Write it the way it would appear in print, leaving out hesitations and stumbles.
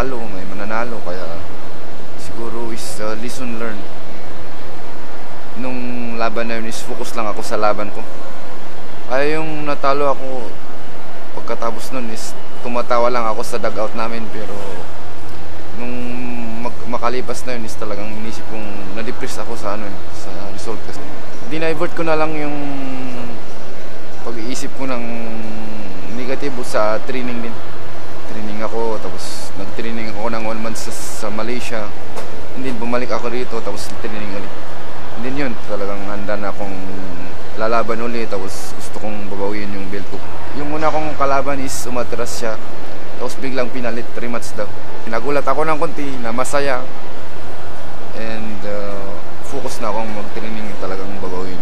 matalo, may mananalo, kaya siguro is lesson learned. Nung laban na yun is focus lang ako sa laban ko. Kaya yung natalo ako, pagkatapos nun is tumatawa lang ako sa dugout namin, pero nung makalipas na yun is talagang inisip kong na-depress ako sa sa result. Kasi dinivert ko na lang yung pag-iisip ko ng negatibo sa training din. Training ako, tapos nag-training ako ng 1 month sa Malaysia. And then bumalik ako rito, tapos training ulit. And then yun, talagang handa na akong lalaban ulit, tapos gusto kong babawiin yung belt ko. Yung una kong kalaban is umatras siya, tapos biglang pinalit, rematch daw. Nagulat ako ng konti na masaya, and focus na akong mag-training talagang babawiin.